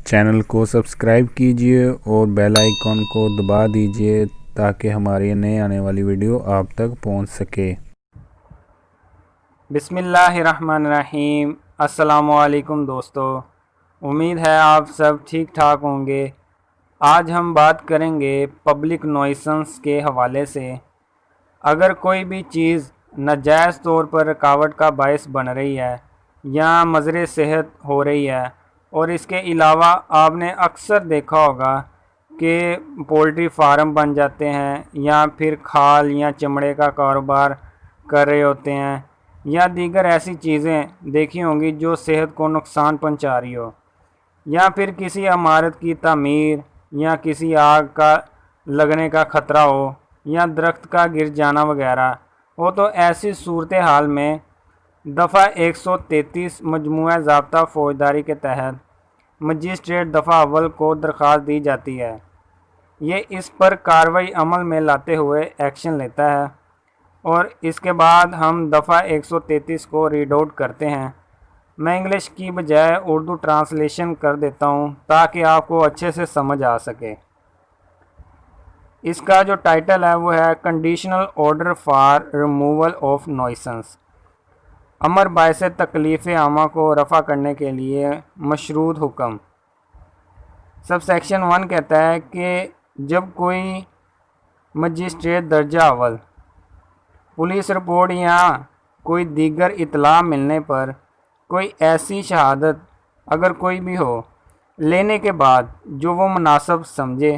Channel کو subscribe کیجئے اور بیل آئیکن کو دبا دیجئے تاکہ ہماری نئے آنے والی ویڈیو آپ تک پہنچ سکے۔ بسم اللہ الرحمن الرحیم۔ السلام علیکم دوستو، امید ہے آپ سب ٹھیک ٹھاک ہوں گے۔ آج ہم بات کریں گے پبلک نوائسنس کے حوالے سے۔ اگر کوئی بھی چیز ناجائز طور پر رکاوٹ کا باعث بن رہی ہے یا مضر صحت ہو رہی ہے، اور اس کے علاوہ آپ نے اکثر دیکھا ہوگا کہ پولٹری فارم بن جاتے ہیں یا پھر کھال یا چمڑے کا کاروبار کر رہے ہوتے ہیں یا دیگر ایسی چیزیں دیکھی ہوں گی جو صحت کو نقصان پہنچا رہی ہو، یا پھر کسی عمارت کی تعمیر یا کسی آگ کا لگنے کا خطرہ ہو یا درخت کا گر جانا وغیرہ ہو، تو ایسی صورتحال میں دفعہ 133 مجموعہ ضابطہ فوجداری کے تحت مجسٹریٹ دفعہ اول کو درخواست دی جاتی ہے۔ یہ اس پر کارروائی عمل میں لاتے ہوئے ایکشن لیتا ہے، اور اس کے بعد ہم دفعہ 133 کو ریڈ آؤٹ کرتے ہیں۔ میں انگلش کی بجائے اردو ٹرانسلیشن کر دیتا ہوں تاکہ آپ کو اچھے سے سمجھ آ سکے۔ اس کا جو ٹائٹل ہے وہ ہے conditional order for removal of nuisance, امر باعث تکلیف عامہ کو رفع کرنے کے لیے مشروط حکم۔ سب سیکشن 1 کہتا ہے کہ جب کوئی مجسٹریٹ درجہ اول پولیس رپورٹ یا کوئی دیگر اطلاع ملنے پر کوئی ایسی شہادت اگر کوئی بھی ہو لینے کے بعد جو وہ مناسب سمجھے،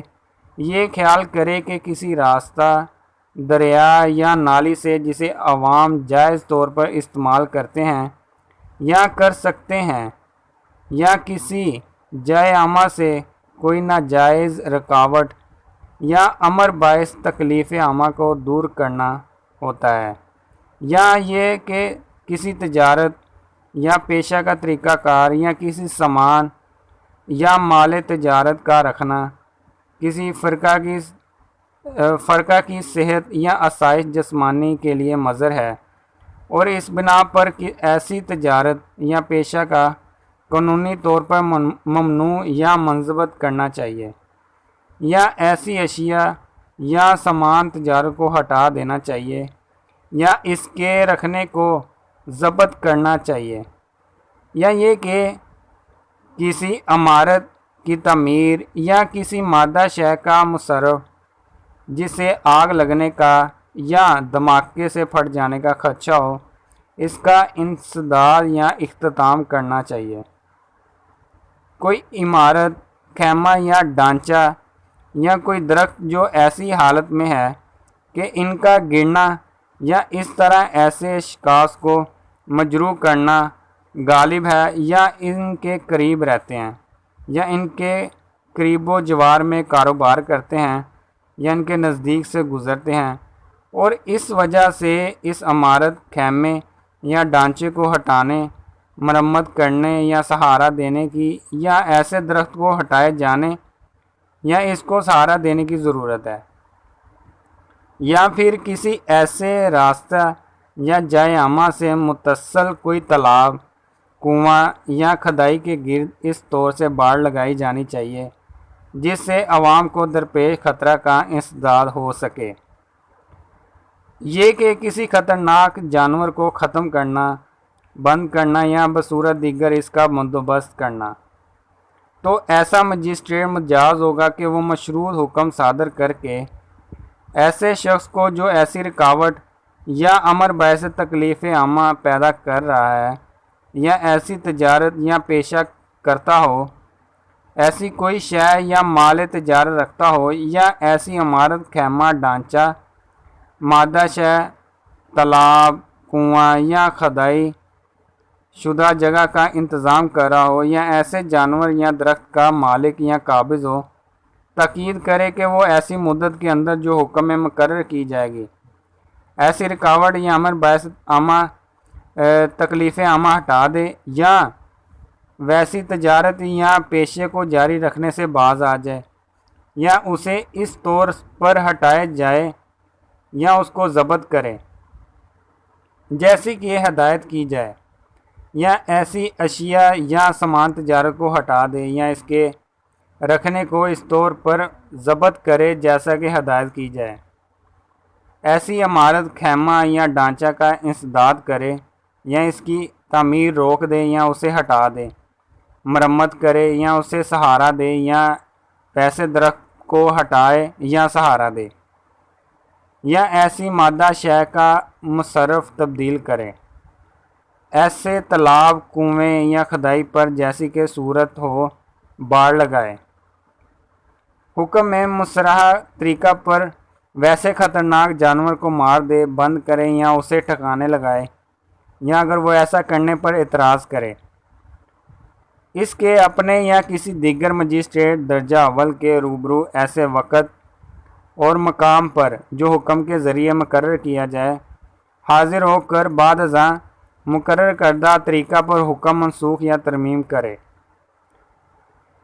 یہ خیال کرے کہ کسی راستہ، دریا یا نالی سے جسے عوام جائز طور پر استعمال کرتے ہیں یا کر سکتے ہیں، یا کسی جائے عامہ سے کوئی ناجائز رکاوٹ یا امر باعث تکلیف عامہ کو دور کرنا ہوتا ہے، یا یہ کہ کسی تجارت یا پیشہ کا طریقہ کار یا کسی سامان یا مال تجارت کا رکھنا کسی فرقہ کی صحت یا آسائش جسمانی کے لیے مضر ہے، اور اس بنا پر کہ ایسی تجارت یا پیشہ کا قانونی طور پر ممنوع یا منضبط کرنا چاہیے، یا ایسی اشیاء یا سامان تجارت کو ہٹا دینا چاہیے، یا اس کے رکھنے کو ضبط کرنا چاہیے، یا یہ کہ کسی عمارت کی تعمیر یا کسی مادہ شے کا مصرف جس سے آگ لگنے کا یا دھماکے سے پھٹ جانے کا خدشہ ہو، اس کا انسداد یا اختتام کرنا چاہیے۔ کوئی عمارت، خیمہ یا ڈھانچہ یا کوئی درخت جو ایسی حالت میں ہے کہ ان کا گرنا یا اس طرح ایسے اشخاص کو مجروح کرنا غالب ہے، یا ان کے قریب رہتے ہیں، یا ان کے قریب و جوار میں کاروبار کرتے ہیں، یا ان کے نزدیک سے گزرتے ہیں، اور اس وجہ سے اس عمارت، خیمے یا ڈھانچے کو ہٹانے، مرمت کرنے یا سہارا دینے کی، یا ایسے درخت کو ہٹائے جانے یا اس کو سہارا دینے کی ضرورت ہے، یا پھر کسی ایسے راستہ یا جائے عامہ سے متصل کوئی تالاب، کنواں یا کھدائی کے گرد اس طور سے باڑ لگائی جانی چاہیے جس سے عوام کو درپیش خطرہ کا انسداد ہو سکے، یہ کہ کسی خطرناک جانور کو ختم کرنا، بند کرنا یا بصورت دیگر اس کا بندوبست کرنا، تو ایسا مجسٹریٹ مجاز ہوگا کہ وہ مشروط حکم صادر کر کے ایسے شخص کو جو ایسی رکاوٹ یا امر باعث تکلیف عامہ پیدا کر رہا ہے یا ایسی تجارت یا پیشہ کرتا ہو، ایسی کوئی شے یا مال تجارت رکھتا ہو، یا ایسی عمارت، خیمہ، ڈھانچہ، مادہ شے، تالاب، کنواں یا کھدائی شدہ جگہ کا انتظام کر رہا ہو، یا ایسے جانور یا درخت کا مالک یا قابض ہو، تاکید کرے کہ وہ ایسی مدت کے اندر جو حکم میں مقرر کی جائے گی ایسی رکاوٹ یا امر باعث تکلیف عامہ ہٹا دے، یا ویسی تجارت یا پیشے کو جاری رکھنے سے باز آ جائے، یا اسے اس طور پر ہٹائے جائے یا اس کو ضبط کرے جیسی کہ یہ ہدایت کی جائے، یا ایسی اشیاء یا سامان تجارت کو ہٹا دے یا اس کے رکھنے کو اس طور پر ضبط کرے جیسا کہ ہدایت کی جائے۔ ایسی عمارت، خیمہ یا ڈھانچہ کا انسداد کرے یا اس کی تعمیر روک دے یا اسے ہٹا دے، مرمت کرے یا اسے سہارا دے یا پیسے درخت کو ہٹائے یا سہارا دے، یا ایسی مادہ شے کا مصرف تبدیل کرے۔ ایسے تالاب، کنویں یا کھدائی پر جیسی کہ صورت ہو باڑ لگائے۔ حکم میں مصرحہ طریقہ پر ویسے خطرناک جانور کو مار دے، بند کرے یا اسے ٹھکانے لگائے، یا اگر وہ ایسا کرنے پر اعتراض کرے، اس کے اپنے یا کسی دیگر مجسٹریٹ درجہ اول کے روبرو ایسے وقت اور مقام پر جو حکم کے ذریعے مقرر کیا جائے حاضر ہو کر بعد ازاں مقرر کردہ طریقہ پر حکم منسوخ یا ترمیم کرے۔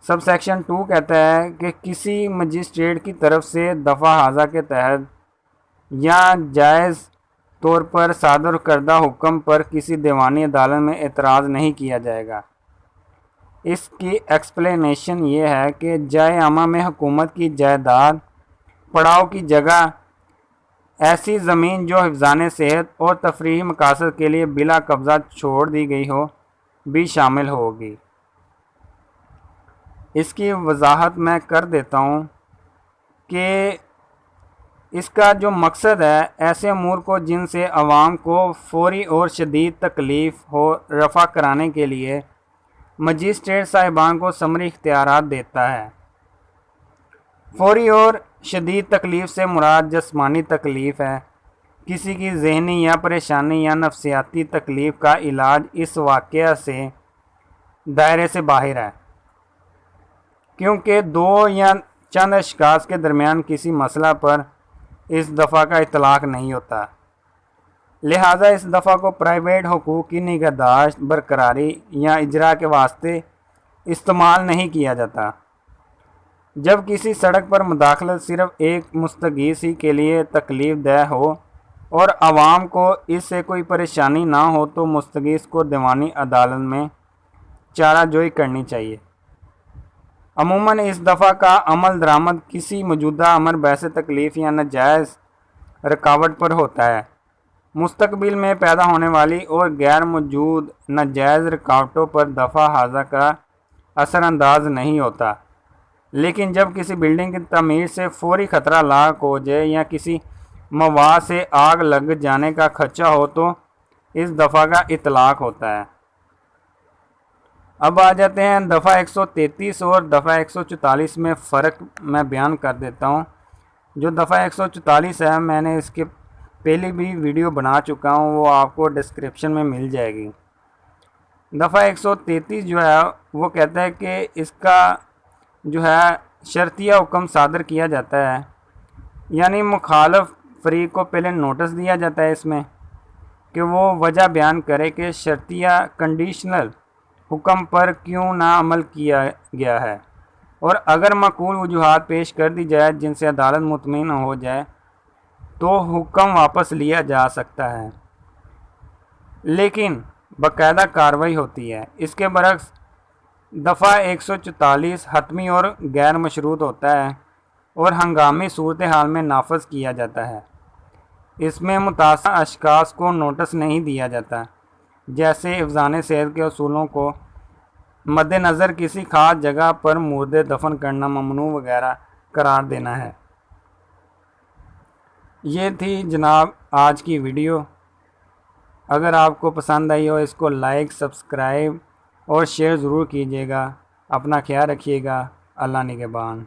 سب سیکشن 2 کہتا ہے کہ کسی مجسٹریٹ کی طرف سے دفعہ ہاذا کے تحت یا جائز طور پر صادر کردہ حکم پر کسی دیوانی عدالت میں اعتراض نہیں کیا جائے گا۔ اس کی ایکسپلینیشن یہ ہے کہ جائے عامہ میں حکومت کی جائیداد، پڑاؤ کی جگہ، ایسی زمین جو حفظان صحت اور تفریحی مقاصد کے لیے بلا قبضہ چھوڑ دی گئی ہو بھی شامل ہوگی۔ اس کی وضاحت میں کر دیتا ہوں کہ اس کا جو مقصد ہے، ایسے امور کو جن سے عوام کو فوری اور شدید تکلیف ہو رفع کرانے کے لیے مجسٹریٹ صاحبان کو سمری اختیارات دیتا ہے۔ فوری اور شدید تکلیف سے مراد جسمانی تکلیف ہے۔ کسی کی ذہنی یا پریشانی یا نفسیاتی تکلیف کا علاج اس واقعہ سے دائرے سے باہر ہے، کیونکہ دو یا چند اشخاص کے درمیان کسی مسئلہ پر اس دفعہ کا اطلاق نہیں ہوتا، لہذا اس دفعہ کو پرائیویٹ حقوق کی نگہداشت، برقراری یا اجرا کے واسطے استعمال نہیں کیا جاتا۔ جب کسی سڑک پر مداخلت صرف ایک مستغیث ہی کے لیے تکلیف دہ ہو اور عوام کو اس سے کوئی پریشانی نہ ہو تو مستغیث کو دیوانی عدالت میں چارہ جوئی کرنی چاہیے۔ عموماً اس دفعہ کا عمل درآمد کسی موجودہ امر باعث تکلیف یا ناجائز رکاوٹ پر ہوتا ہے۔ مستقبل میں پیدا ہونے والی اور غیر موجود ناجائز رکاوٹوں پر دفعہ ہاذا کا اثر انداز نہیں ہوتا، لیکن جب کسی بلڈنگ کی تعمیر سے فوری خطرہ لاحق ہو جائے یا کسی مواد سے آگ لگ جانے کا خدشہ ہو تو اس دفعہ کا اطلاق ہوتا ہے۔ اب آ جاتے ہیں دفعہ 133 اور دفعہ 144 میں فرق میں بیان کر دیتا ہوں۔ جو دفعہ 144 ہے، میں نے اس کے پہلے بھی ویڈیو بنا چکا ہوں، وہ آپ کو ڈسکرپشن میں مل جائے گی۔ دفعہ 133 جو ہے وہ کہتا ہے کہ اس کا جو ہے شرطیہ حکم صادر کیا جاتا ہے، یعنی مخالف فریق کو پہلے نوٹس دیا جاتا ہے اس میں کہ وہ وجہ بیان کرے کہ شرطیہ کنڈیشنل حکم پر کیوں نہ عمل کیا گیا ہے، اور اگر معقول وجوہات پیش کر دی جائے جن سے عدالت مطمئن ہو جائے تو حکم واپس لیا جا سکتا ہے، لیکن باقاعدہ کارروائی ہوتی ہے۔ اس کے برعکس دفعہ 144 حتمی اور غیر مشروط ہوتا ہے اور ہنگامی صورتحال میں نافذ کیا جاتا ہے۔ اس میں متاثرہ اشخاص کو نوٹس نہیں دیا جاتا، جیسے حفظان صحت کے اصولوں کو مد نظر کسی خاص جگہ پر مردے دفن کرنا ممنوع وغیرہ قرار دینا ہے۔ یہ تھی جناب آج کی ویڈیو۔ اگر آپ کو پسند آئی ہو اس کو لائک، سبسکرائب اور شیئر ضرور کیجیے گا۔ اپنا خیال رکھیے گا۔ اللہ نگہبان۔